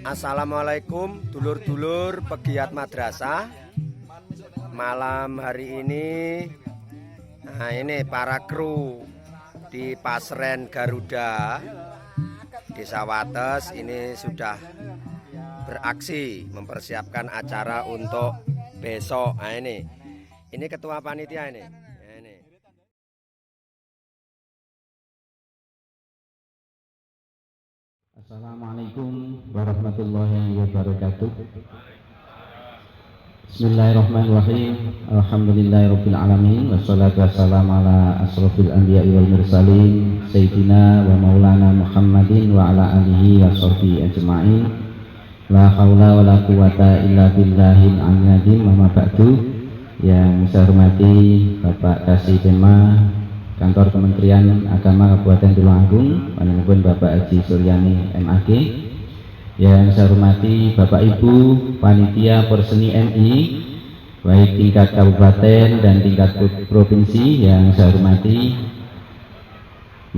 Assalamualaikum dulur-dulur pegiat madrasah. Malam hari ini ini para kru di Pasren Garuda Desa Wates ini sudah beraksi mempersiapkan acara untuk besok. Ini ketua panitia ini. Assalamualaikum warahmatullahi wabarakatuh. Bismillahirrahmanirrahim. Alhamdulillahirabbil alamin wassalatu wassalamu ala asrofil anbiya'i wal mursalin sayyidina wa maulana Muhammadin wa ala alihi wa sahbihi ajma'in. La haula wala quwata illa billahil aliyyil azim. Amma ba'du. Yang saya hormati Bapak Kasih Penma Kantor Kementerian Agama Kabupaten Tulungagung, Panjenengan Bapak Haji Suryani MAG. Yang saya hormati Bapak Ibu Panitia Porseni MI baik tingkat kabupaten dan tingkat provinsi. Yang saya hormati,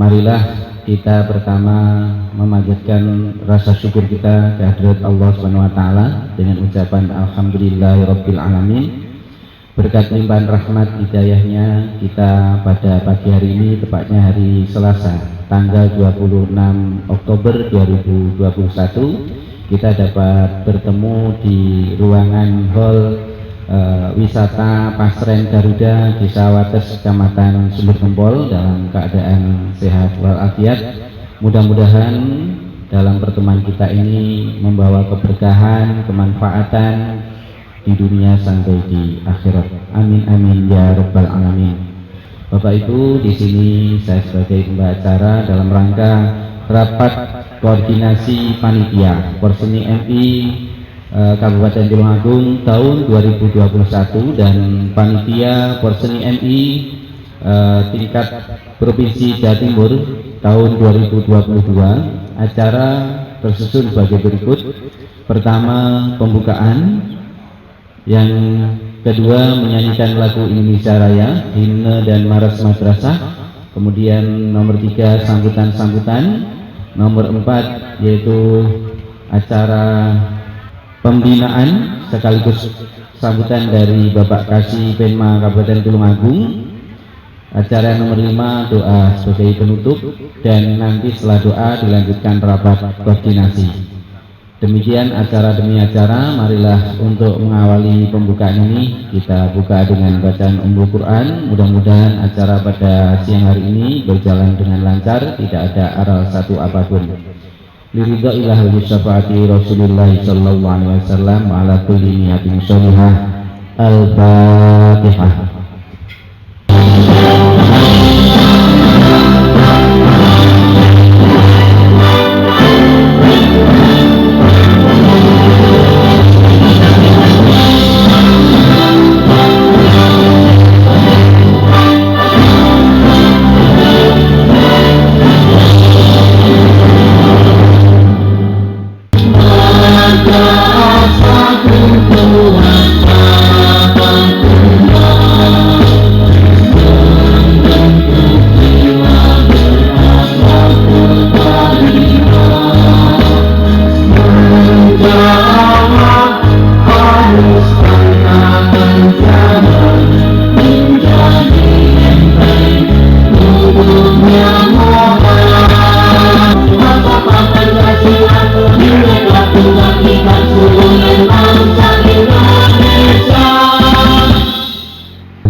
marilah kita pertama memanjatkan rasa syukur kita kehadirat Allah Subhanahu wa taala dengan ucapan alhamdulillahirabbil alamin. Berkat limpahan rahmat hidayahnya, kita pada pagi hari ini, tepatnya hari Selasa tanggal 26 Oktober 2021, kita dapat bertemu di ruangan hall wisata Pasren Garuda Desa Wates Kecamatan Sumber Gempol dalam keadaan sehat walafiat. Mudah-mudahan dalam pertemuan kita ini membawa keberkahan, kemanfaatan di dunia sampai di akhirat. Amin amin ya rabbal alamin. Bapak Ibu, di sini saya sebagai pembawa acara dalam rangka rapat koordinasi panitia Porseni MI Kabupaten Tulungagung tahun 2021 dan panitia Porseni MI tingkat Provinsi Jawa Timur tahun 2022. Acara tersusun sebagai berikut. Pertama, pembukaan. Yang kedua, menyanyikan lagu Indonesia Raya, himne dan maras madrasah. Kemudian nomor 3, sambutan-sambutan. Nomor 4 yaitu acara pembinaan sekaligus sambutan dari Bapak Kasih Penma Kabupaten Tulungagung. Acara nomor 5, doa sebagai penutup, dan nanti setelah doa dilanjutkan rapat koordinasi. Demikian acara demi acara. Marilah untuk mengawali pembukaan ini kita buka dengan bacaan Ummul Quran. Mudah-mudahan acara pada siang hari ini berjalan dengan lancar, tidak ada aral satu apapun. Liridha ilahil syafaati Rasulullah sallallahu alaihi wasallam wa ala kulli niyatin sholihah. Al-Fatihah.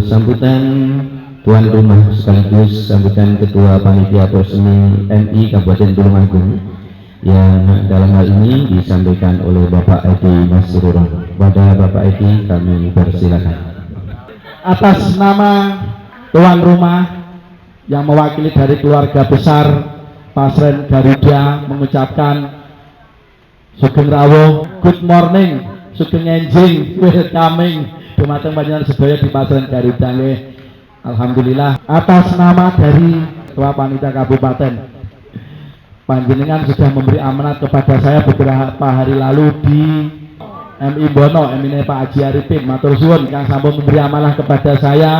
Sambutan tuan rumah sekaligus sambutan ketua panitia Porseni MI Kabupaten Tulungagung yang dalam hal ini disampaikan oleh Bapak Edi Nasrullah. Pada Bapak Edi kami persilakan. Atas nama tuan rumah yang mewakili dari keluarga besar Pasren Garuda mengucapkan Sugeng Rawuh, good morning, Sugeng Enjing, welcoming dumateng panjenengan sedaya di Pasren Garuda. Alhamdulillah, atas nama dari Ketua Panitia Kabupaten, panjenengan sudah memberi amanat kepada saya beberapa hari lalu di MI Bono, MI Pak Haji Arifin, matur suwun yang sampun memberi amanah kepada saya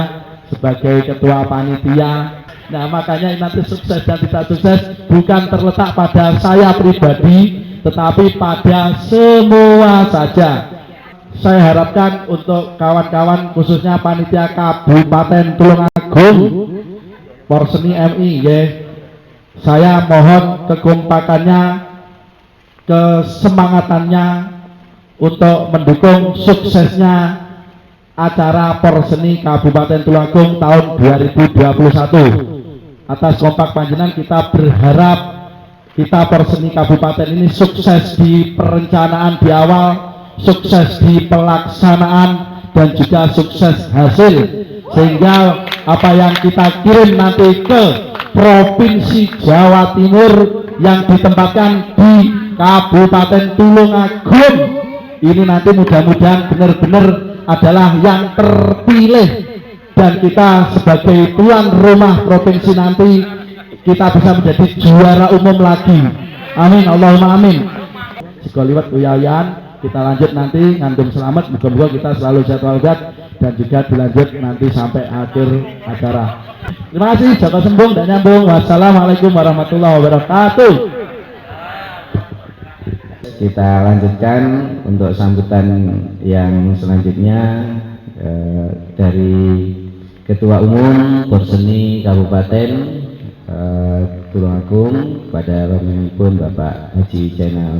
sebagai ketua panitia. Nah, makanya nanti sukses dan tidak sukses bukan terletak pada saya pribadi, tetapi pada semua saja. Saya harapkan untuk kawan-kawan khususnya panitia Kabupaten Tulungagung Porseni MI ya. Saya mohon kekompakannya, kesemangatannya untuk mendukung suksesnya acara Porseni Kabupaten Tulungagung tahun 2021. Atas kompak panjenengan kita berharap kita Porseni Kabupaten ini sukses di perencanaan di awal, sukses di pelaksanaan, dan juga sukses hasil, sehingga apa yang kita kirim nanti ke Provinsi Jawa Timur yang ditempatkan di Kabupaten Tulungagung ini nanti mudah-mudahan benar-benar adalah yang terpilih, dan kita sebagai tuan rumah provinsi nanti kita bisa menjadi juara umum lagi. Amin, Allahumma amin. Sekaliwat uyayan kita lanjut nanti ngandung selamat, moga-moga kita selalu sehat walafiat dan juga dilanjut nanti sampai akhir acara. Terima kasih, jaga sembung dan nyambung. Wassalamualaikum warahmatullahi wabarakatuh. Kita lanjutkan untuk sambutan yang selanjutnya dari Ketua Umum Porseni Kabupaten Tulungagung pada pun Bapak Haji Zainal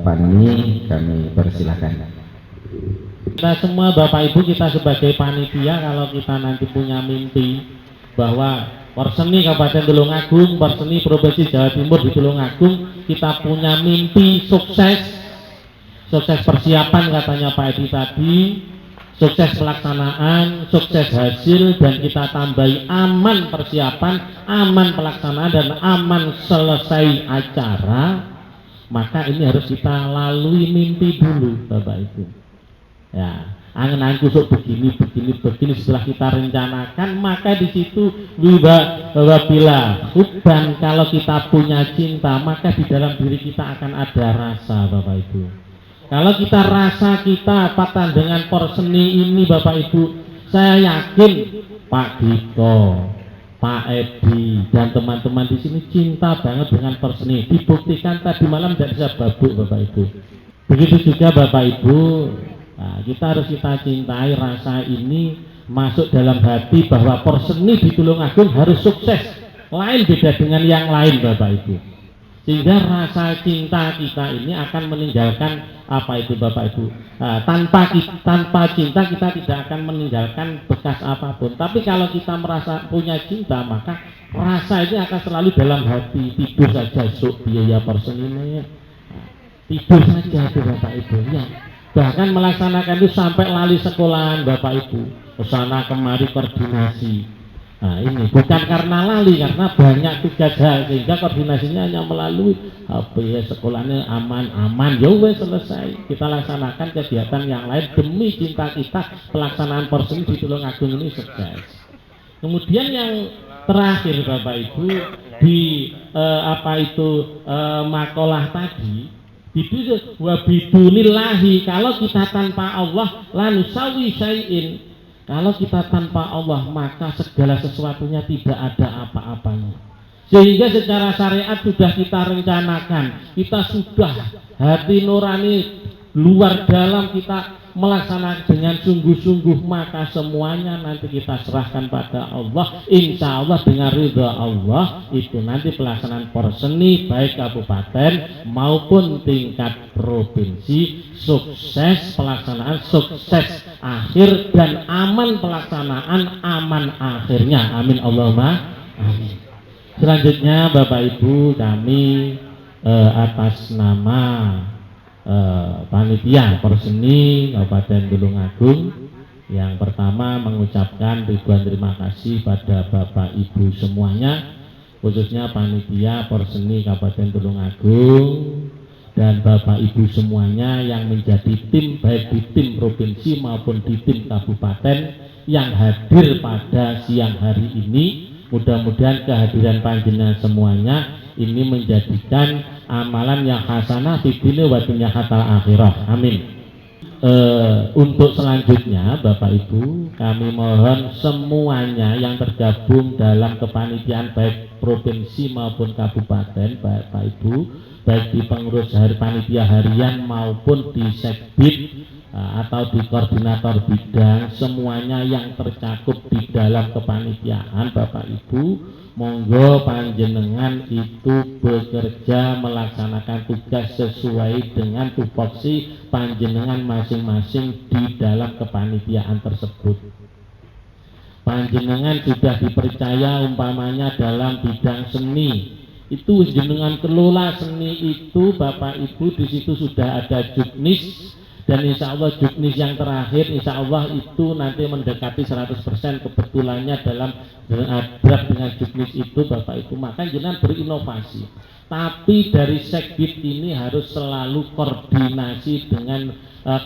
Panini, kami persilahkan. Kita semua Bapak Ibu, kita sebagai panitia, kalau kita nanti punya mimpi bahwa Porseni Kabupaten Tulungagung, Porseni Provinsi Jawa Timur di Tulungagung, kita punya mimpi sukses persiapan katanya Pak Edi tadi, sukses pelaksanaan, sukses hasil, dan kita tambahi aman persiapan, aman pelaksanaan, dan aman selesai acara. Maka ini harus kita lalui mimpi dulu Bapak Ibu ya. Angan-angan kusuk begini setelah kita rencanakan, maka di situ wabila dan kalau kita punya cinta, maka di dalam diri kita akan ada rasa Bapak Ibu. Kalau kita rasa kita patan dengan Porseni ini Bapak Ibu, saya yakin Pak Dito, Pak Edi dan teman-teman di sini cinta banget dengan Porseni. Dibuktikan tadi malam tidak bisa babuk Bapak Ibu. Begitu juga Bapak Ibu, nah, kita harus kita cintai rasa ini masuk dalam hati bahwa Porseni di Tulungagung harus sukses. Lain beda dengan yang lain Bapak Ibu. Sehingga rasa cinta kita ini akan meninggalkan apa itu Bapak Ibu, tanpa cinta kita tidak akan meninggalkan bekas apapun. Tapi kalau kita merasa punya cinta, maka rasa ini akan selalu dalam hati. Tidur saja sok biaya Porseni, tidur saja itu Bapak Ibu ya. Bahkan melaksanakan itu sampai lali sekolahan Bapak Ibu, kesana kemari koordinasi. Nah ini bukan karena lali, karena banyak tugas sehingga koordinasinya hanya melalui ya sekolahnya aman-aman, ya wes selesai. Kita laksanakan kegiatan yang lain demi cinta kita, pelaksanaan Porseni di Tulungagung ini sukses. Kemudian yang terakhir Bapak Ibu di makalah tadi itu wabidunillahi, kalau kita tanpa Allah lanusawi syai'in. Kalau kita tanpa Allah, maka segala sesuatunya tidak ada apa-apanya. Sehingga secara syariat sudah kita rencanakan, kita sudah hati nurani luar dalam kita melaksanakan dengan sungguh-sungguh, maka semuanya nanti kita serahkan pada Allah. Insya Allah dengan ridha Allah itu nanti pelaksanaan Porseni baik kabupaten maupun tingkat provinsi sukses pelaksanaan, sukses akhir, dan aman pelaksanaan, aman akhirnya. Amin Allahumma amin. Selanjutnya Bapak Ibu, kami atas nama panitia Porseni Kabupaten Tulungagung yang pertama mengucapkan ribuan terima kasih pada Bapak Ibu semuanya, khususnya panitia Porseni Kabupaten Tulungagung dan Bapak Ibu semuanya yang menjadi tim, baik di tim provinsi maupun di tim kabupaten yang hadir pada siang hari ini. Mudah-mudahan kehadiran panjenengan semuanya ini menjadikan amalan yang hasanah di dunia wa dunya hatta akhirah. Amin. untuk selanjutnya Bapak Ibu, kami mohon semuanya yang tergabung dalam kepanitiaan baik provinsi maupun kabupaten Bapak Ibu, baik di pengurus panitia harian maupun di sekbid atau di koordinator bidang, semuanya yang tercakup di dalam kepanitiaan Bapak Ibu, monggo panjenengan itu bekerja melaksanakan tugas sesuai dengan tupoksi panjenengan masing-masing di dalam kepanitiaan tersebut. Panjenengan sudah dipercaya umpamanya dalam bidang seni, itu jenengan kelola seni itu Bapak Ibu, di situ sudah ada juknis, dan insya Allah juknis yang terakhir insya Allah itu nanti mendekati 100% kebetulannya dalam draft dengan juknis itu Bapak Ibu, maka jangan berinovasi. Tapi dari sekbid ini harus selalu koordinasi dengan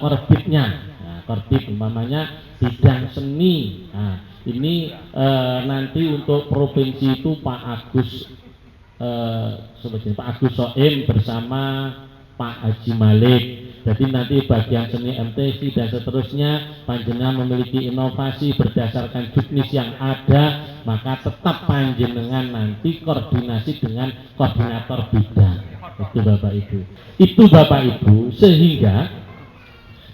korbitnya. Nah, korbit umpamanya bidang seni. Nah, ini nanti untuk provinsi itu Pak Agus Soim bersama Pak Haji Malik. Jadi nanti bagian seni MTC dan seterusnya panjenengan memiliki inovasi berdasarkan juknis yang ada, maka tetap panjenengan nanti koordinasi dengan koordinator bidang. Itu Bapak Ibu. Itu Bapak Ibu, sehingga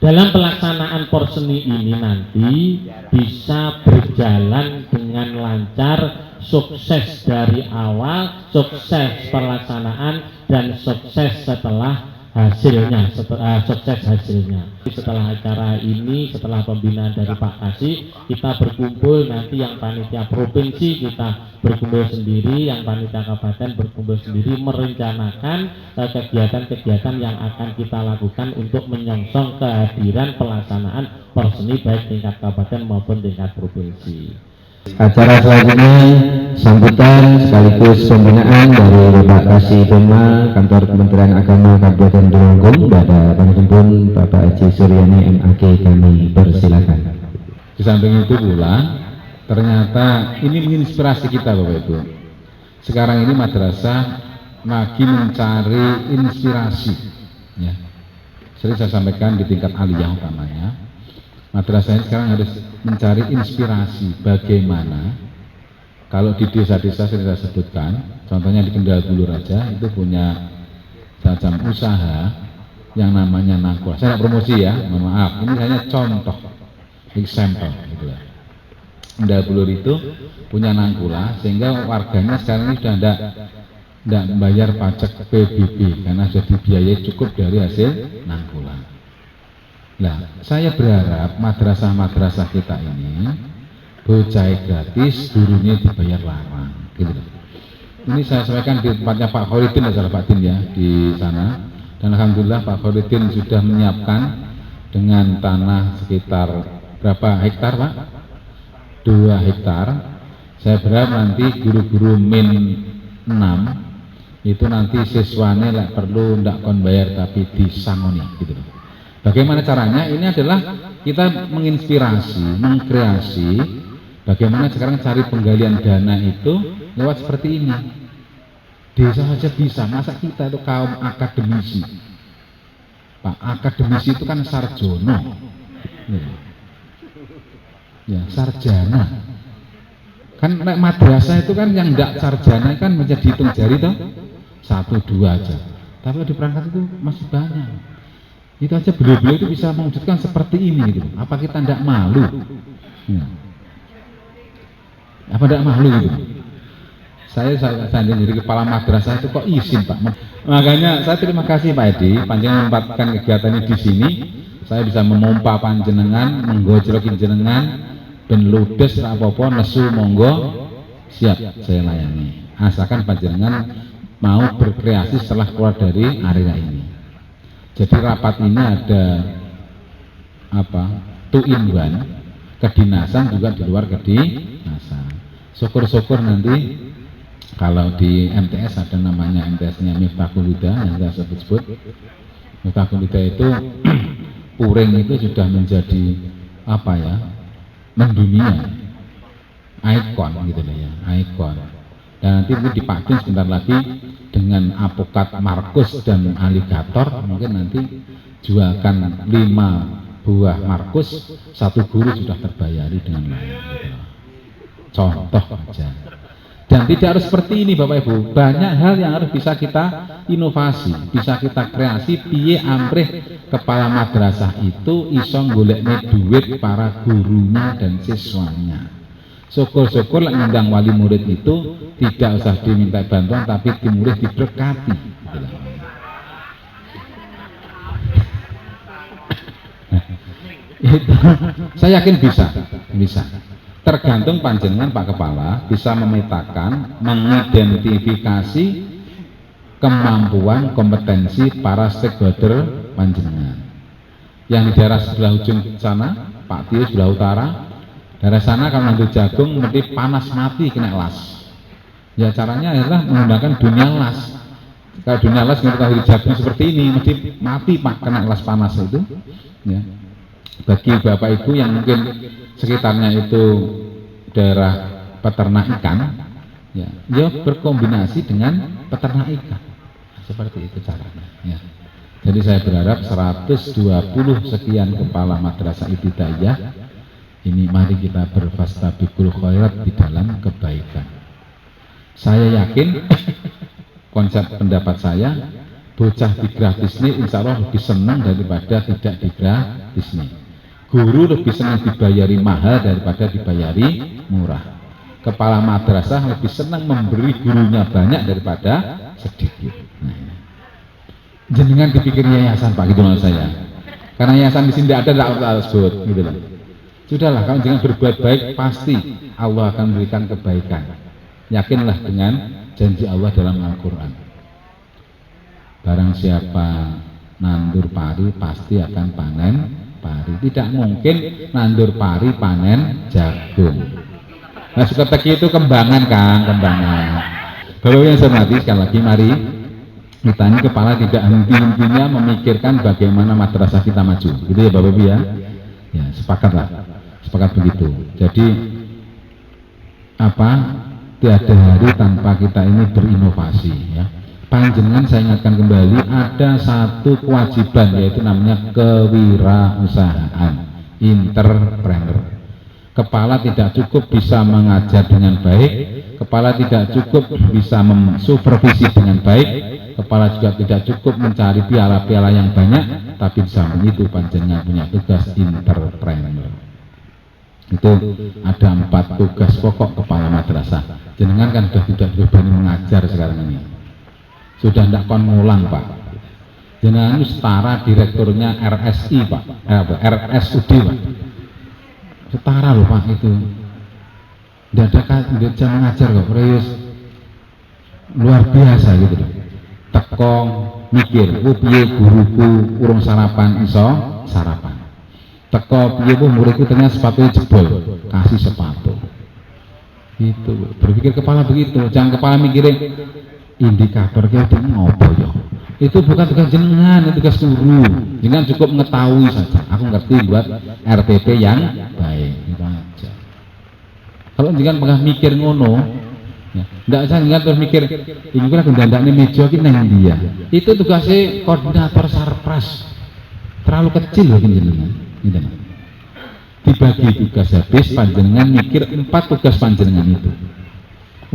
dalam pelaksanaan porseni ini nanti bisa berjalan dengan lancar, sukses dari awal, sukses pelaksanaan, dan sukses setelah hasilnya, sukses hasilnya. Setelah acara ini, setelah pembinaan dari Pak Kasih, kita berkumpul nanti yang panitia provinsi kita berkumpul sendiri, yang panitia kabupaten berkumpul sendiri, merencanakan kegiatan-kegiatan yang akan kita lakukan untuk menyongsong kehadiran pelaksanaan porseni baik tingkat kabupaten maupun tingkat provinsi. Acara selanjutnya sambutan sekaligus pembinaan dari Bapak Kasih Pema Kantor Kementerian Agama Kabupaten Tulungagung pada Panjempun Bapak Haji Suryani MAG, kami persilakan. Di samping itu pula ternyata ini menginspirasi kita Bapak Ibu. Sekarang ini madrasah lagi mencari inspirasi ya. Sering saya sampaikan di tingkat aliyah utamanya, madrasah ini sekarang harus mencari inspirasi bagaimana kalau di desa-desa saya sebutkan, contohnya di Kendal Bulur aja itu punya macam usaha yang namanya nangkula. Saya tidak promosi ya, mohon maaf. Ini hanya contoh, example gitu ya. Kendal Bulur itu punya nangkula sehingga warganya sekarang ini sudah tidak membayar pajak PBB karena sudah dibiayai cukup dari hasil nangkula. Nah, saya berharap madrasah-madrasah kita ini bocah gratis, gurunya dibayar larang, gitu. Ini saya sampaikan di tempatnya Pak Khoridin, salah Pak Din ya di sana. Dan alhamdulillah Pak Khoridin sudah menyiapkan dengan tanah sekitar berapa hektar Pak? 2 hektar. Saya berharap nanti guru-guru min 6 itu nanti siswanya lah perlu ndak kon bayar tapi disangoni, gitu. Bagaimana caranya? Ini adalah kita menginspirasi, mengkreasi bagaimana sekarang cari penggalian dana itu lewat seperti ini. Desa saja bisa, masa kita itu kaum akademisi. Pak, akademisi itu kan sarjono. Ya, sarjana. Kan madrasah itu kan yang tidak sarjana kan menjadi hitung jari toh 1, 2 aja. Tapi di perangkat itu masih banyak. Itu aja beliau-beliau itu bisa mewujudkan seperti ini gitu. Apa kita tidak malu? Ya. Apa tidak malu gitu? Saya jadi kepala madrasah itu kok izin Pak. Makanya saya terima kasih Pak Edi, panjenengan menempatkan kegiatan ini di sini. Saya bisa memompa panjenengan, menggojlokin jenengan, ben ludes apa-apa nesu monggo siap saya layani. Asalkan panjenengan mau berkreasi setelah keluar dari area ini. Jadi rapat ini ada apa? 2 in 1, kedinasan juga di luar kedinasan. Syukur-syukur nanti kalau di MTS ada namanya MTS-nya Miftahul Huda yang saya sebut. Miftahul Huda itu puring itu sudah menjadi apa ya? Mendunia. Ikon gitu ya, ikon. Dan nanti mungkin dipakai sebentar lagi dengan apokat Markus dan aligator, mungkin nanti jualkan 5 buah Markus, 1 guru sudah terbayari dengan layak. Gitu. Contoh aja. Dan tidak harus seperti ini Bapak Ibu, banyak hal yang harus bisa kita inovasi, bisa kita kreasi, piye amrih kepala madrasah itu iso golekne duit para gurunya dan siswanya. Syukur-syukur lek ngundang wali murid itu tidak usah diminta bantuan tapi murid diberkati. Itu saya yakin bisa. Tergantung panjenengan Pak Kepala bisa memetakan, mengidentifikasi kemampuan, kompetensi para stakeholder panjenengan. Yang di daerah sebelah ujung sana, Pak Tio sebelah utara, daerah sana kalau nanti jagung mesti panas mati kena las. Ya caranya adalah menggunakan dunia las. Kalau dunia las mengetahui jagung seperti ini mesti mati Pak kena las panas itu. Ya. Bagi Bapak Ibu yang mungkin sekitarnya itu daerah peternak ikan, ya berkombinasi dengan peternak ikan. Seperti itu caranya. Ya. Jadi saya berharap 120 sekian kepala madrasah ibtidaiyah ini mari kita berfastabiqul khairat di dalam kebaikan. Saya yakin konsep pendapat saya bocah digratisnya insya Allah lebih senang daripada tidak digratisnya. Guru lebih senang dibayari mahal daripada dibayari murah. Kepala madrasah lebih senang memberi gurunya banyak daripada sedikit. Nah, jenengan dipikir yayasan Pak gitu maksud saya. Karena yayasan di sini tidak ada tak sebut gitu loh. Sudahlah kalau jangan berbuat baik pasti Allah akan memberikan kebaikan. Yakinlah dengan janji Allah dalam Al-Quran. Barang siapa nandur pari pasti akan panen pari. Tidak mungkin nandur pari panen jagung. Nah Sukateki itu kembangan Kang, kembangan. Bapak yang saya hormati sekali lagi mari kita ini kepala tidak henti-hentinya memikirkan bagaimana madrasah kita maju. Gitu ya Bapak Ibu ya. Ya sepakatlah, sepakat begitu. Jadi apa? Tiada hari tanpa kita ini berinovasi ya. Panjenengan saya ingatkan kembali ada satu kewajiban yaitu namanya kewirausahaan, entrepreneur. Kepala tidak cukup bisa mengajar dengan baik, kepala tidak cukup bisa mensupervisi dengan baik, kepala juga tidak cukup mencari piala-piala yang banyak, tapi di samping itu panjenengan punya tugas entrepreneur. Itu ada 4 tugas pokok kepala madrasah. Jenengan kan sudah tidak berani mengajar sekarang ini. Sudah tidak kon ngulang Pak. Jenengan setara direkturnya RSI Pak, RSUD Pak. Setara loh Pak itu. Tidak ada jam mengajar kok, serius. Luar biasa gitu loh. Tekong mikir, piye guruku urung sarapan iso sarapan. Teko piye bu muridku ternyata sepatunya jebol, kasih sepatu. Itu berpikir kepala begitu, jangan kepala mikirin indikator kita ngopo yo. Itu bukan tugas jenengan, itu tugas guru. Jenengan cukup mengetahui saja. Aku ngerti buat RTP yang baik, itu aja. Kalau jenengan pernah mikir ngono, ya, tidak usah jenengan terus mikir, ini kan gendandane meja ki nang dia. Itu tugasnya koordinator sarpras. Terlalu kecil loh jenengan. Gitu. Dibagi tugas habis panjenengan mikir 4 tugas panjenengan itu.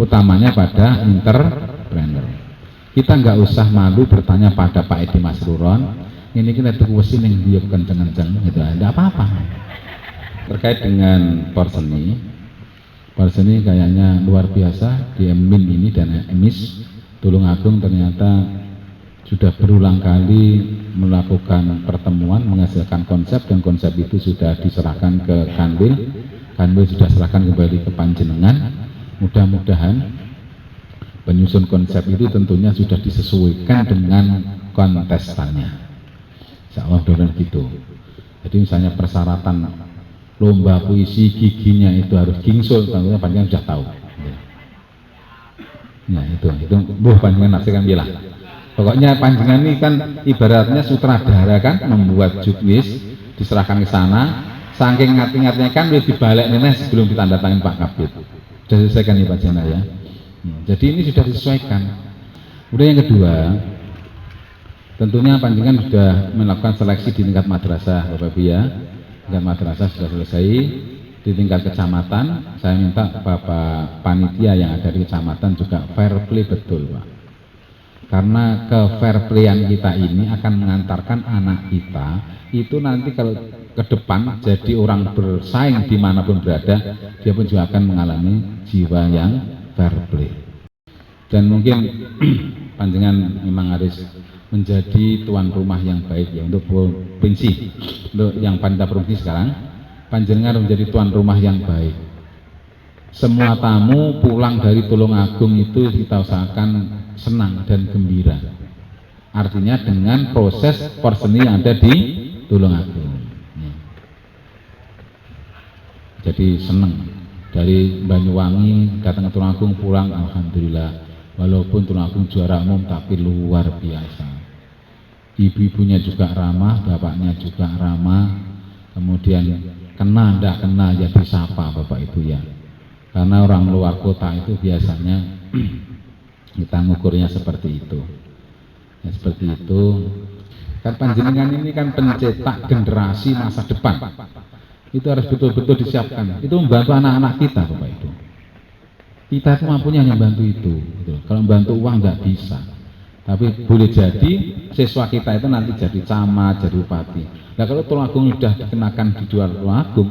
Utamanya pada entrepreneur. Kita nggak usah malu bertanya pada Pak Edi Masruron, ini kita tuh wesin yang dia kenceng-kenceng gitu, tidak apa-apa. Terkait dengan Porseni kayaknya luar biasa di MIN ini dan EMIS Tulungagung ternyata sudah berulang kali melakukan pertemuan menghasilkan konsep dan konsep itu sudah diserahkan ke Kanwil sudah serahkan kembali ke panjenengan. Mudah-mudahan penyusun konsep itu tentunya sudah disesuaikan dengan kontestannya. Insya Allah dengan gitu. Jadi misalnya persyaratan lomba puisi giginya itu harus gingsul, tentunya panjenengan sudah tahu. Ya itu panjenengan nasikan bilang. Pokoknya panjenengan ini kan ibaratnya sutradara kan, membuat juknis diserahkan ke sana, saking ngerti-ngertinya kan dibalik nih sebelum ditandatangani Pak Kabid. Sudah diselesaikan ya Pak Jana ya. Jadi ini sudah disesuaikan. Kemudian yang kedua, Tentunya panjenengan sudah melakukan seleksi di tingkat madrasah, Bapak Ibu ya. Tingkat madrasah sudah selesai. Di tingkat kecamatan, saya minta Bapak panitia yang ada di kecamatan juga fair play betul, Pak. Karena ke fair playan kita ini akan mengantarkan anak kita itu nanti kalau ke depan jadi orang bersaing dimanapun berada, dia pun juga akan mengalami jiwa yang fair play. Dan mungkin panjenengan memang harus menjadi tuan rumah yang baik ya untuk provinsi, untuk yang panitia provinsi sekarang. Panjenengan menjadi tuan rumah yang baik. Semua tamu pulang dari Tulungagung itu kita usahakan senang dan gembira. Artinya dengan proses porseni yang ada di Tulungagung. Jadi senang dari Banyuwangi datang ke Tulungagung pulang, alhamdulillah. Walaupun Tulungagung juara umum tapi luar biasa. Ibu-ibunya juga ramah, bapaknya juga ramah. Kemudian kena ndak kena ya disapa Bapak Ibu ya. Karena orang luar kota itu biasanya kita ngukurnya seperti itu. Ya, seperti itu. Kan panjenengan ini kan pencetak generasi masa depan. Itu harus betul-betul disiapkan. Itu membantu anak-anak kita Bapak Ibu. Kita itu mampunya hanya bantu itu. Gitu. Kalau membantu uang nggak bisa. Tapi boleh jadi siswa kita itu nanti jadi camat, jadi bupati. Nah kalau Tulungagung sudah dikenakan di luar Tulungagung,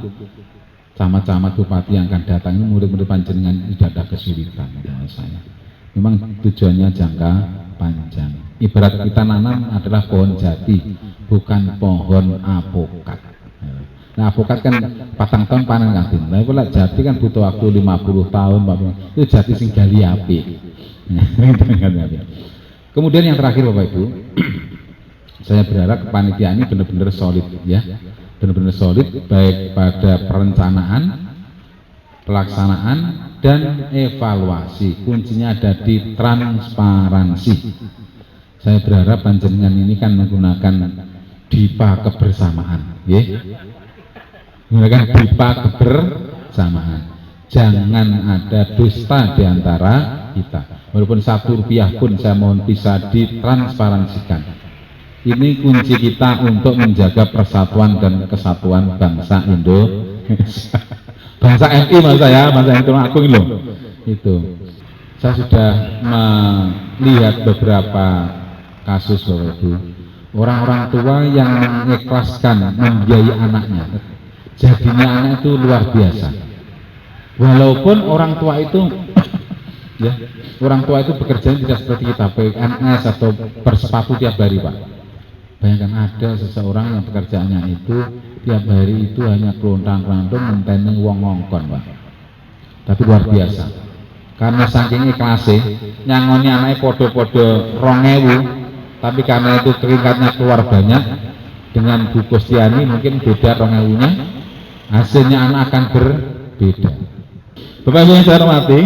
camat-camat bupati yang akan datang ini murid-murid panjenengan tidak ada kesulitan menurut saya. Memang tujuannya jangka panjang. Ibarat kita nanam adalah pohon jati, bukan pohon apokat. Nah apokat kan patang tahun panen kan. Nah kalau jati kan butuh waktu 50 tahun, 40. Itu jati sing gali api. Kemudian yang terakhir Bapak Ibu, saya berharap panitia ini benar-benar solid ya, benar-benar solid baik pada perencanaan, pelaksanaan dan evaluasi. Kuncinya ada di transparansi. Saya berharap panjenengan ini kan menggunakan DIPA kebersamaan, ya, menggunakan DIPA kebersamaan. Jangan ada dusta di antara kita. Walaupun 1 rupiah pun saya mohon bisa ditransparansikan. Ini kunci kita untuk menjaga persatuan dan kesatuan bangsa Indonesia. Bangsa MI maksud saya, bangsa yang Tulungagung loh. Itu. Saya sudah melihat beberapa kasus Bapak Ibu. Orang-orang tua yang mengikhlaskan membiayai anaknya. Jadinya anak itu luar biasa. Walaupun orang tua itu ya, orang tua itu bekerja tidak seperti kita PNS atau bersepatu tiap hari Pak. Bayangkan ada seseorang yang pekerjaannya itu tiap hari itu hanya kelontang-kelantung ngenteni wong ngongkon Pak. Tapi luar biasa. Karena saking ikhlasnya nyangoni anaknya podo-podo 2.000, tapi karena itu keringatnya keluar banyak, dengan Bu Kustiani mungkin beda 2.000-nya, hasilnya anak akan berbeda. Bapak Ibu yang saya hormati,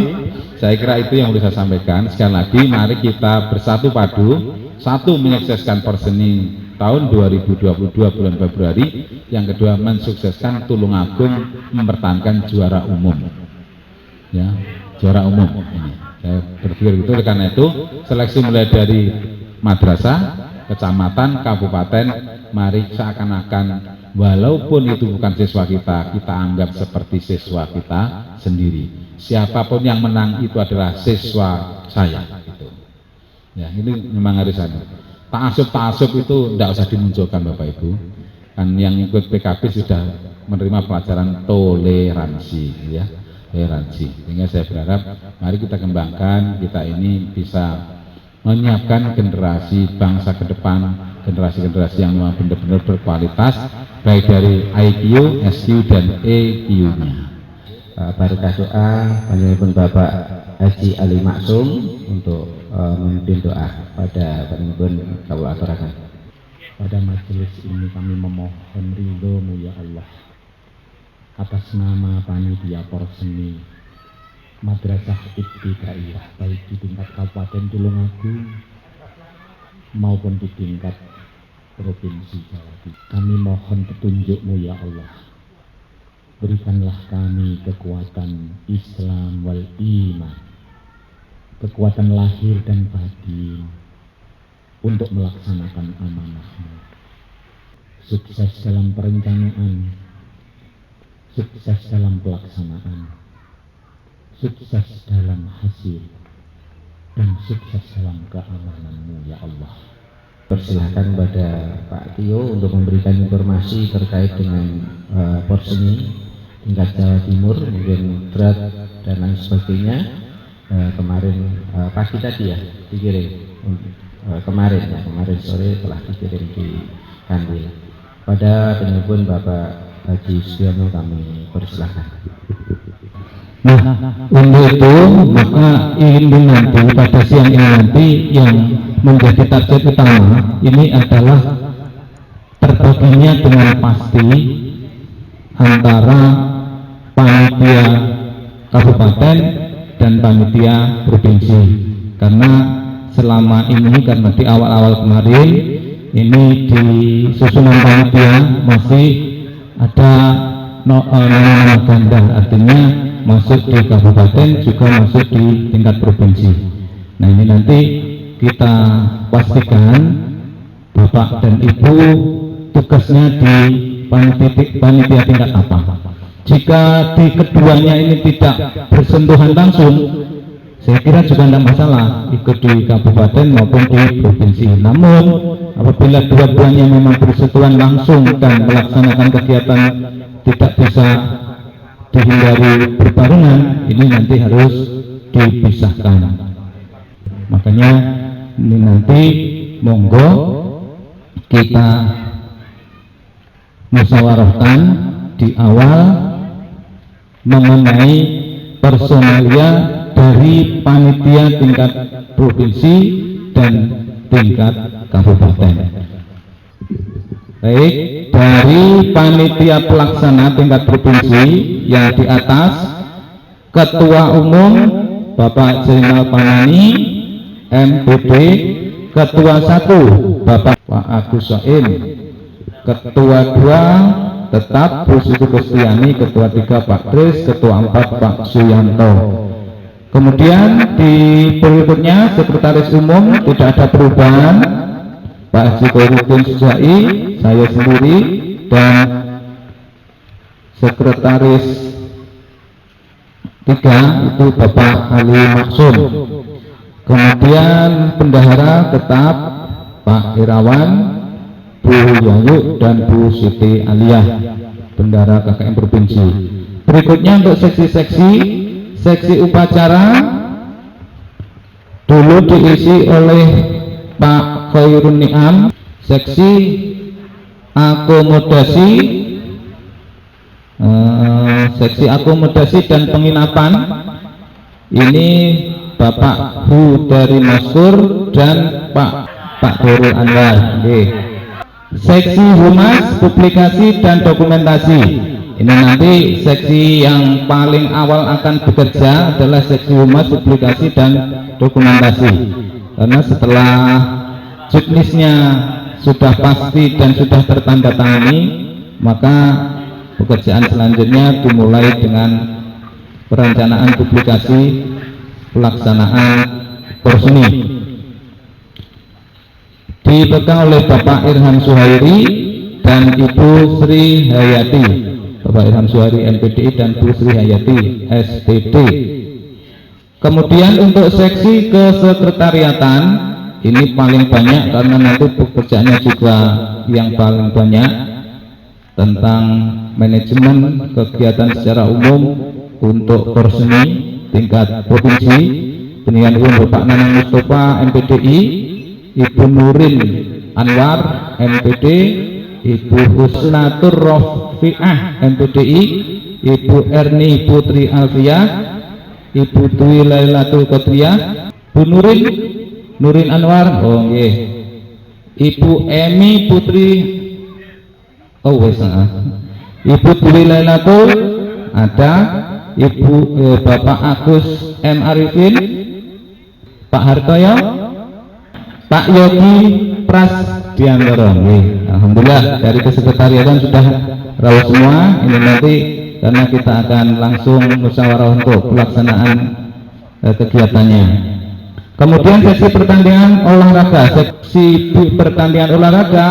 saya kira itu yang boleh saya sampaikan. Sekali lagi mari kita bersatu padu, satu menyukseskan Porseni tahun 2022 bulan Februari, yang kedua mensukseskan Tulungagung mempertahankan juara umum. Ya, juara umum ini. Saya berpikir itu, karena itu seleksi mulai dari madrasah, kecamatan, kabupaten, mari seakan-akan walaupun itu bukan siswa kita, kita anggap seperti siswa kita sendiri. Siapapun yang menang itu adalah siswa saya. Gitu. Ya, ini memang harus ada. Ta'asub itu tidak usah dimunculkan Bapak Ibu. Kan yang ikut PKB sudah menerima pelajaran toleransi, ya, toleransi. Sehingga saya berharap mari kita kembangkan, kita ini bisa menyiapkan generasi bangsa ke depan, generasi-generasi yang memang benar-benar berkualitas, baik dari IQ, SQ dan EQ-nya. Barokah doa panjenengan Bapak Haji Ali Maksum untuk memimpin doa pada panjenengan kawula aturaken. Pada majelis ini kami memohon ridho-Mu ya Allah atas nama panitia Porseni Madrasah Ibtidaiyah baik di tingkat Kabupaten Tulungagung maupun di tingkat Provinsi Jawa Timur. Kami mohon petunjuk-Mu ya Allah. Berikanlah kami kekuatan Islam wal iman, kekuatan lahir dan batin, untuk melaksanakan amanahmu. Sukses dalam perencanaan, sukses dalam pelaksanaan, sukses dalam hasil, dan sukses dalam keamananmu ya Allah. Persilahkan pada Pak Tio untuk memberikan informasi terkait dengan porseni tingkat Jawa Timur, mungkin berat dan lain sebagainya. Kemarin pagi tadi ya dikirim, kemarin sore telah dikirim di Kandil. Pada penyebut Bapak Haji Sugiono kami persilahkan. Nah, untuk itu maka ini nanti pada siang ini nanti yang menjadi target utama ini adalah terbaginya dengan pasti antara panitia kabupaten dan panitia provinsi, karena selama ini karena di awal-awal kemarin ini di susunan panitia masih ada nama ganda, artinya masuk di kabupaten juga masuk di tingkat provinsi. Nah ini nanti kita pastikan Bapak dan Ibu tugasnya di panitia tingkat apa. Jika di keduanya ini tidak bersentuhan langsung, saya kira juga tidak masalah ikut di kabupaten maupun di provinsi. Namun apabila dua-duanya memang bersentuhan langsung dan melaksanakan kegiatan tidak bisa dihindari berbarengan, ini nanti harus dipisahkan. Makanya ini nanti monggo kita musyawarahkan di awal mengenai personalia dari panitia tingkat provinsi dan tingkat kabupaten. Baik, dari panitia pelaksana tingkat provinsi yang di atas, Ketua Umum Bapak Zainal Panani MPD, Ketua 1 Bapak Pak Agus Soim, Ketua 2 tetap Bu Siti Kustiani, Ketua 3 Pak Kris, Ketua 4 Pak Suyanto. Kemudian di berikutnya Sekretaris Umum tidak ada perubahan, Pak Haji Khairuddin Sujai, saya sendiri, dan Sekretaris 3 itu Bapak Ali Maksum. Kemudian Bendahara tetap Pak Irawan, Bu Yayu dan Bu Siti Aliyah, Bendahara KKM Provinsi. Berikutnya untuk seksi upacara dulu diisi oleh Pak Khairun Niam. Seksi akomodasi dan penginapan ini Bapak Hu dari Maskur dan Pak Dorul Anwar. Seksi Humas, Publikasi dan Dokumentasi, ini nanti seksi yang paling awal akan bekerja adalah seksi Humas, Publikasi dan Dokumentasi, karena setelah juknisnya sudah pasti dan sudah tertandatangani, maka pekerjaan selanjutnya dimulai dengan perencanaan publikasi, pelaksanaan porseni. Dipegang oleh Bapak Irham Suhairi dan Ibu Sri Hayati, Bapak Irham Suhairi MPDI dan Bu Sri Hayati SPD. Kemudian untuk seksi kesekretariatan ini paling banyak karena nanti pekerjaannya juga yang paling banyak tentang manajemen kegiatan secara umum untuk porseni tingkat provinsi. Pemilihan umum Bapak Nanang Mustafa MPDI, Ibu Nurin Anwar MPD, Ibu Husnatur Rofiah MPDI, Ibu Erni Putri Alfiyah, Ibu Dwi Lailatul Qatriyah, Bu Nurin Anwar, Ibu Emi Putri, Ibu Dwi Lailatul ada, Ibu Bapak Agus M Arifin, Pak Hartoyo, Pak Yogi Prasdiantoro. Alhamdulillah dari kesekretariatan sudah rawuh semua. Ini nanti karena kita akan langsung musyawarah untuk pelaksanaan kegiatannya. Kemudian seksi pertandingan olahraga. Seksi pertandingan olahraga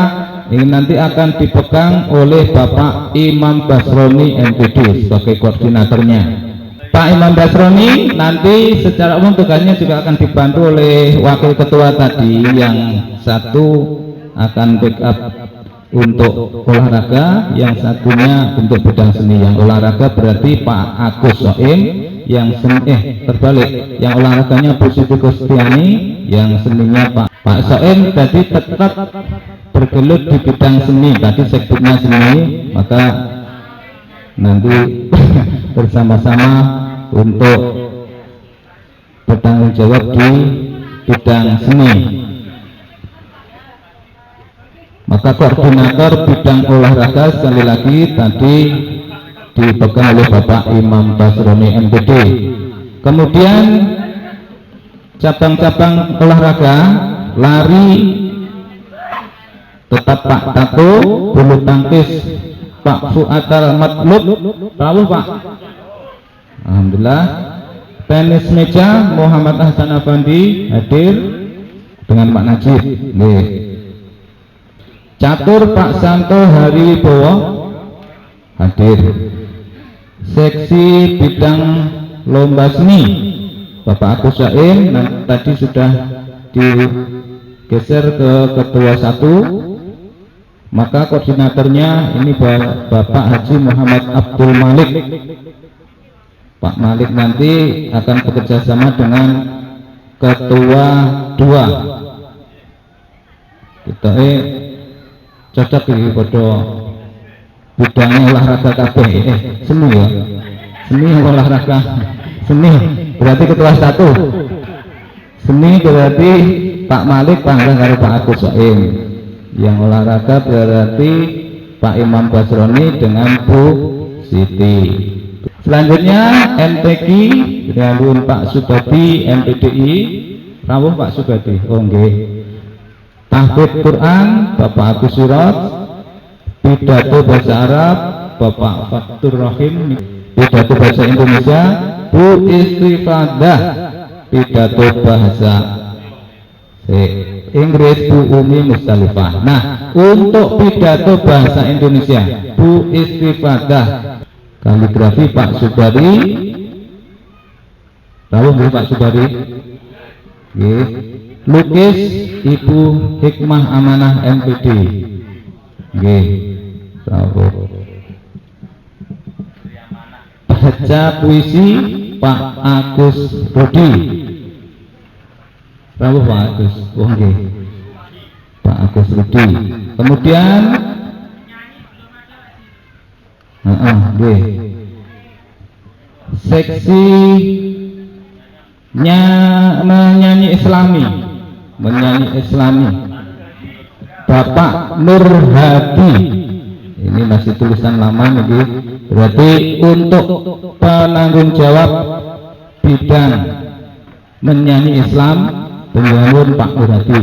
ini nanti akan dipegang oleh Bapak Imam Basroni MPD sebagai koordinatornya. Pak Imam Basroni nanti secara umum tugasnya juga akan dibantu oleh wakil ketua tadi, yang satu akan backup untuk olahraga, yang satunya untuk bidang seni. Yang olahraga berarti Pak Agus Soim, yang seni terbalik, yang olahraganya Bu Siti Kustiani, yang seninya Pak Soim tadi tetap bergelut di bidang seni, tadi sektornya seni, maka nanti bersama-sama untuk bertanggung jawab di bidang seni. Maka koordinator bidang olahraga sekali lagi tadi dipegang oleh Bapak Imam Basroni MPD. Kemudian cabang-cabang olahraga, lari tetap Pak Tato, bulu tangkis Pak Fuad Al-Matlub, tahu Pak? Alhamdulillah. Tenis meja Muhammad Hasan Afandi hadir dengan Pak Najib. Catur Pak Santo Haribowo hadir. Seksi bidang lomba seni Bapak Agus Saim tadi sudah digeser ke ketua 1, maka koordinatornya ini Bapak Haji Muhammad Abdul Malik. Pak Malik nanti akan bekerja sama dengan ketua 2. Kita cocok di pada bidangnya olahraga kabeh, seni ya, seni olahraga, seni berarti ketua 1, seni berarti Pak Malik panggang karo Pak Agus Soim, yang olahraga berarti Pak Imam Basroni dengan Bu Siti. Selanjutnya MTQ dengan Pak Subadi MPDI, rawuh Pak Subadi, oh nggih. Tahfidz Quran Bapak Agus Surat, pidato bahasa Arab Bapak Fatur Rahim, pidato bahasa Indonesia Bu Istifadah, pidato bahasa Inggris Bu Umi Mustalifah. Nah, untuk pidato bahasa Indonesia Bu Istifadah, kaligrafi Pak Subari, tahu nggih Pak Subari? Nggih. Lukis Ibu Hikmah Amanah MPD. Nggih. Tahu. Baca puisi Pak Agus Rudi. Tahu Pak Agus? Oh nggih. Pak Agus Rudi. Kemudian seksi menyanyi Islami, Bapak Nur Hadi. Ini masih tulisan lama nih, berarti untuk penanggung jawab bidang menyanyi Islam penyanyi Pak Nur Hadi.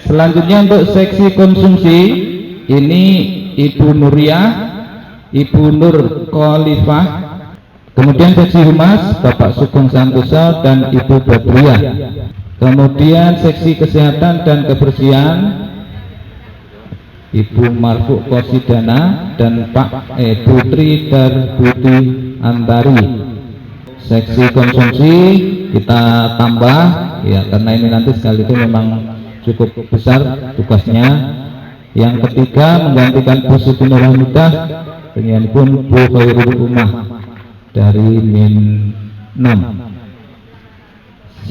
Selanjutnya untuk seksi konsumsi ini Ibu Nuriyah, Ibu Nur Khalifah. Kemudian seksi humas Bapak Sugeng Santoso dan Ibu Badriyah. Kemudian seksi kesehatan dan kebersihan Ibu Marfuk Kosidana dan Pak Putri Darbuti Antari. Seksi konsumsi kita tambah ya, karena ini nanti sekali itu memang cukup besar tugasnya. Yang ketiga menggantikan Bu Siti Nurhamidah dengan pun Bu Khairul Ummah dari min 6.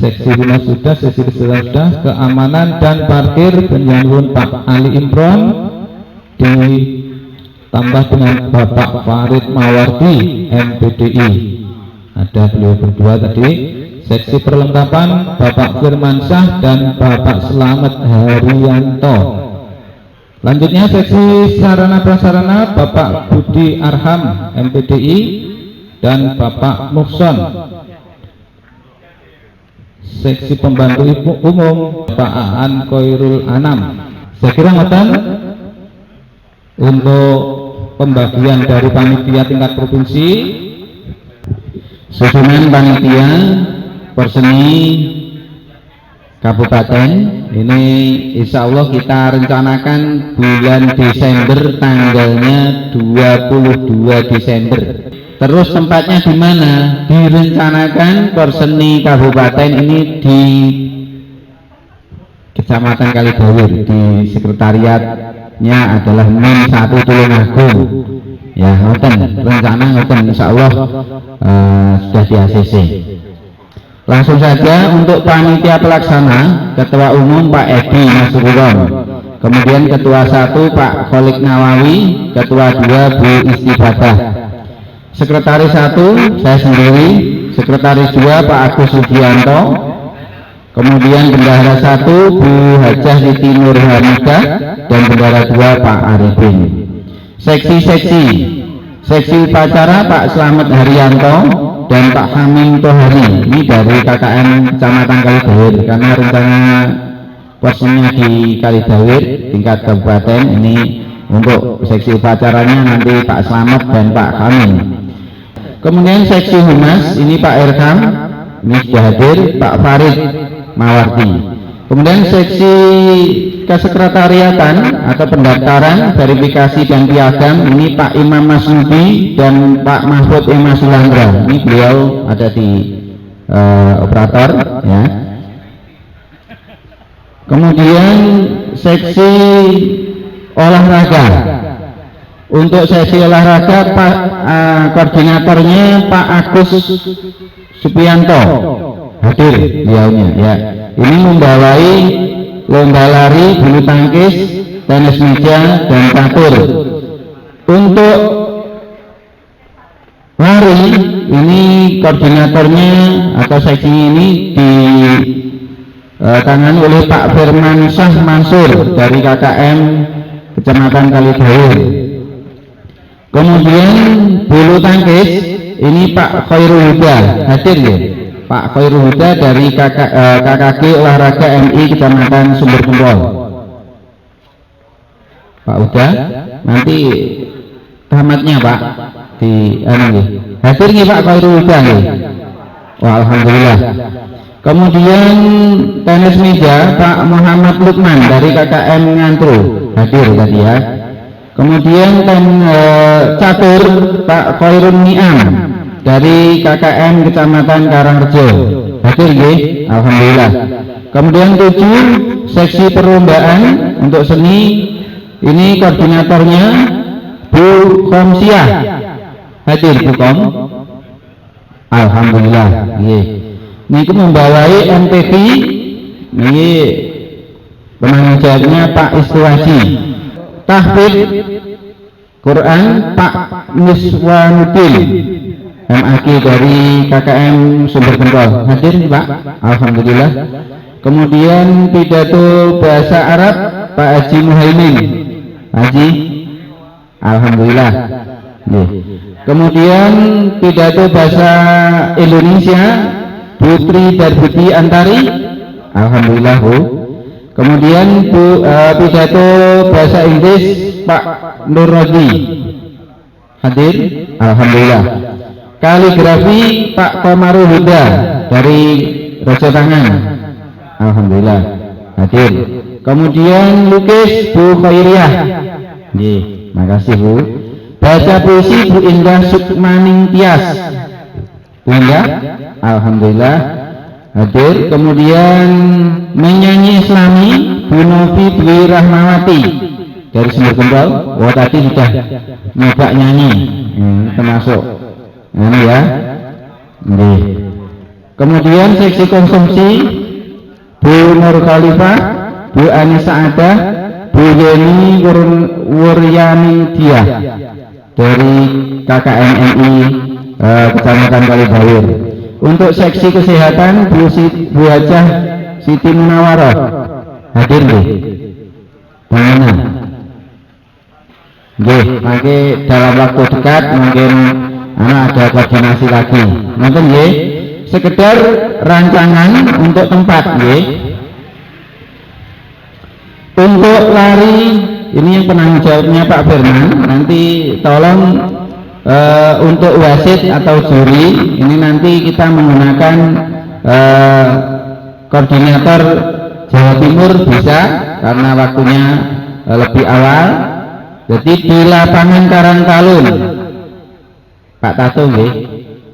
Seksi humas sudah, seksi kesehatan sudah, keamanan dan parkir penyanyi Pak Ali Imron ditambah dengan Bapak Farid Mawardi MPDI, ada beliau berdua tadi. Seksi perlengkapan Bapak Firman Syah dan Bapak Selamat Haryanto. Selanjutnya seksi sarana prasarana Bapak Budi Arham MPDI dan Bapak Muhson. Seksi pembantu umum Pak Aan Koirul Anam. Saya kira ngoten untuk pembagian dari panitia tingkat provinsi. Susunan panitia Perseni Kabupaten ini insya Allah kita rencanakan bulan Desember, tanggalnya 22 Desember. Terus tempatnya di mana? Direncanakan Perseni Kabupaten ini di Kecamatan Kalidawir, di sekretariatnya adalah NIM 1 Tulungagung. Ya, ngoten rencana ngoten insya Allah sudah di ACC. Langsung saja untuk panitia pelaksana, Ketua Umum Pak Edi Nasrullah, kemudian Ketua 1 Pak Kholik Nawawi, Ketua 2 Bu Istifadah, Sekretaris 1 saya sendiri, Sekretaris 2 Pak Agus Sugianto, kemudian Bendahara 1 Bu Hajah Siti Nur Hamidah, dan Bendahara 2 Pak Arifin. Seksi upacara Pak Slamet Haryanto dan Pak Hamim Tohari, ini dari KKM Kecamatan Kalidawir, karena rencana perseninya di Kalidawir tingkat kabupaten. Ini untuk seksi upacaranya nanti Pak Slamet dan Pak Hamim. Kemudian seksi humas ini Pak Erham, ini sudah hadir, Pak Farid Mawarti. Kemudian seksi kesekretariatan atau pendaftaran, verifikasi dan piagam ini Pak Imam Masnudi dan Pak Mahfud Imam Sulandra. Ini beliau ada di operator ya. Kemudian seksi olahraga. Untuk sesi olahraga Pak koordinatornya Pak Agus Supianto hadir beliaunya ya. Ini membawai lomba lari, bulu tangkis, tenis meja, dan catur. Untuk lari ini koordinatornya atau seksi ini ditangani oleh Pak Firman Syah Mansur dari KKM Kecamatan Kalidawir. Kemudian bulu tangkis ini Pak Khairul Huda hadir ya. Pak Khairul Huda dari KKG Olahraga MI Kecamatan Sumbergempol. Pak Huda nanti tamatnya Pak di hadir nih Pak Khairul Huda nih. Wah, alhamdulillah. Kemudian tenis meja Pak Muhammad Lukman dari KKM Ngantru hadir tadi ya. Kemudian catur Pak Khairun Niam dari KKM Kecamatan Karangrejo hadir nggih, alhamdulillah. Kemudian 7 seksi perlombaan untuk seni ini koordinatornya Bu Komsiah hadir Bu Kom, alhamdulillah nggih. Niku membawai MTV nggih, penanggung jawabnya Pak Istiwasi. Tahfidz Quran Pak Miswanuddin MAG dari KKM Sumbergempol hadir Pak, alhamdulillah. Kemudian pidato bahasa Arab Pak Haji Muhaimin Haji, alhamdulillah. Kemudian pidato bahasa Indonesia Putri Darbuti Antari, alhamdulillah Bu. Kemudian pidato bahasa Inggris Pak Nur Rodi hadir, alhamdulillah. Kaligrafi Pak Komarul Huda dari Raja Tangan, alhamdulillah hadir. Kemudian lukis Bu Khairiyah, nggih, makasih Bu. Baca puisi Bu Indah Sukmaning Tias, Bu Indah, alhamdulillah hadir. Kemudian menyanyi Islami Bu Novi Dwi Rahmawati dari Sumbergempol. Wah, tadi sudah nyoba nyanyi, termasuk ini ya. Kemudian seksi konsumsi Bu Nur Khalifah, Bu Anissa Adah, Bu Yeni Wuryani Dia dari KKM MI Kecamatan Kalidawir. Untuk seksi kesehatan Bu Hajah Siti Munawaroh hadir nggih. Bagaimana? Nggih, mangke dalam waktu dekat mungkin ada koordinasi lagi. Mungkin nggih, sekedar rancangan untuk tempat nggih. Untuk lari ini yang penanggung jawabnya Pak Firman, nanti tolong untuk wasit atau juri ini nanti kita menggunakan koordinator Jawa Timur bisa karena waktunya lebih awal. Jadi di lapangan Karangtalun Pak Tato nggih.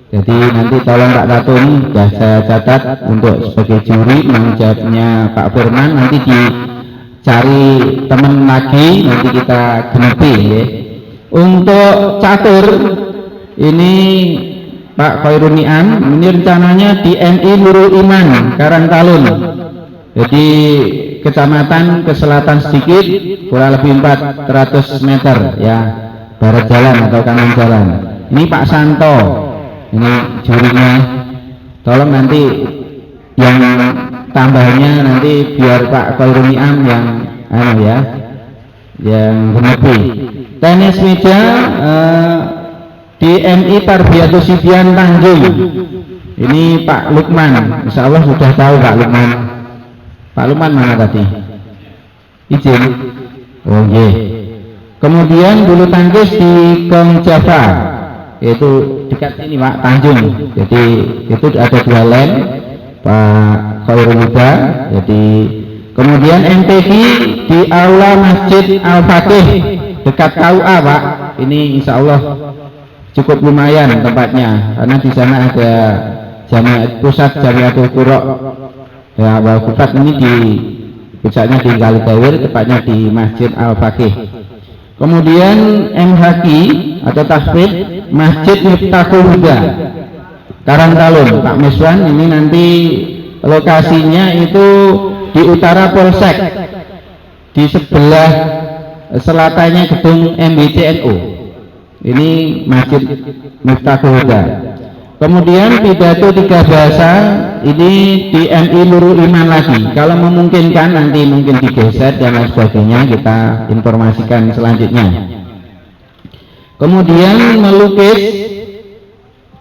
Jadi nanti tolong Pak Tato ini sudah saya catat untuk sebagai juri, menjawabnya Pak Firman nanti dicari teman lagi, nanti kita genepi ya. Untuk catur ini Pak Khairul Ni'am, ini rencananya di MI Nurul Iman Karangtalun. Jadi kecamatan ke selatan sedikit, kurang lebih 400 meter ya, barat jalan atau kanan jalan. Ini Pak Santo, ini jurinya. Tolong nanti yang tambahnya nanti biar Pak Khairul Ni'am yang yang genepi. Tenis meja di MI Tarbiyatus Sibyan Tanjung. Ini Pak Lukman, insya Allah sudah tahu Pak Lukman. Pak Lukman mana tadi? Izin. Oh iya. Kemudian bulu tangkis di Kong Java, yaitu dekat sini Pak, Tanjung. Jadi itu ada 2 lane Pak Khairul Huda. Jadi kemudian MTQ di Aula Masjid Al-Fatih dekat KUA Pak. Ini insya Allah cukup lumayan tempatnya karena di sana ada pusat Jamiatul Qura ya, Al-Fatih ini di pusatnya di Kalidawir, tepatnya di Masjid Al-Faqih. Kemudian MHQ atau tahfidz Masjid Miftahul Huda Karangtalun Pak Miswan, ini nanti lokasinya itu di utara Polsek, di sebelah selatannya gedung MBCNU. Ini Masjid Miftahul Huda. Kemudian pidato 3 bahasa ini di MI Nurul Iman lagi. Kalau memungkinkan nanti mungkin digeser dan lain sebagainya, kita informasikan selanjutnya. Kemudian melukis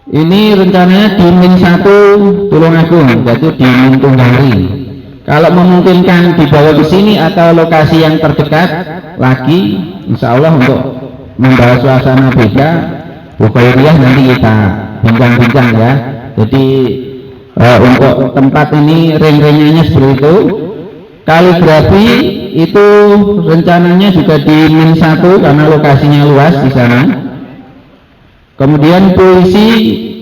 ini rencananya di Min 1 Tulungagung, yaitu di Min Tunggari. Kalau memungkinkan dibawa ke sini atau lokasi yang terdekat lagi, insya Allah untuk membawa suasana beda, Bu Khairiyah nanti kita bincang-bincang ya. Jadi untuk tempat ini ring-ringnya seperti itu. Kaligrafi itu rencananya juga di Min 1 karena lokasinya luas di sana. Kemudian puisi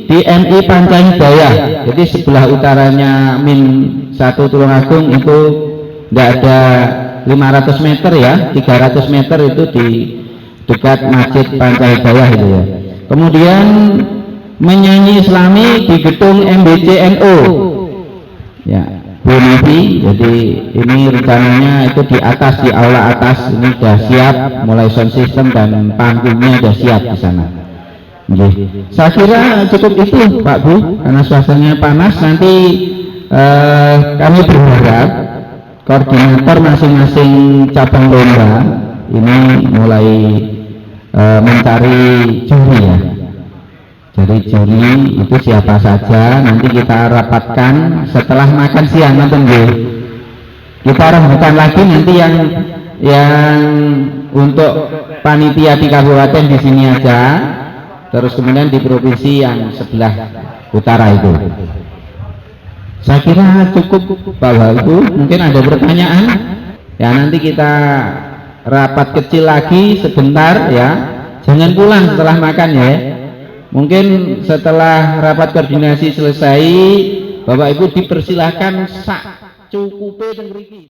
di MI Pancahidayah, jadi sebelah utaranya Min 1 Tulungagung itu tidak ada 500 meter ya, 300 meter itu di dekat Masjid Pancahidayah itu ya. Kemudian menyanyi Islami di gedung MBCNU ya, Bu Nafi. Jadi ini rencananya itu di atas, di aula atas ini sudah siap, mulai sound system dan panggungnya sudah siap di sana. Saya kira cukup itu Pak Bu, karena suasananya panas. Nanti kami berharap koordinator masing-masing cabang lomba ini mulai mencari juri ya. Jadi juri itu siapa saja nanti kita rapatkan setelah makan siang nanti kita rembukan lagi nanti yang untuk panitia di kabupaten di sini aja, terus kemudian di provinsi yang sebelah utara itu. Saya kira cukup Bapak Ibu, mungkin ada pertanyaan ya, nanti kita rapat kecil lagi sebentar ya, jangan pulang setelah makan ya. Mungkin setelah rapat koordinasi selesai, Bapak Ibu dipersilahkan sak cukupe teng mriki.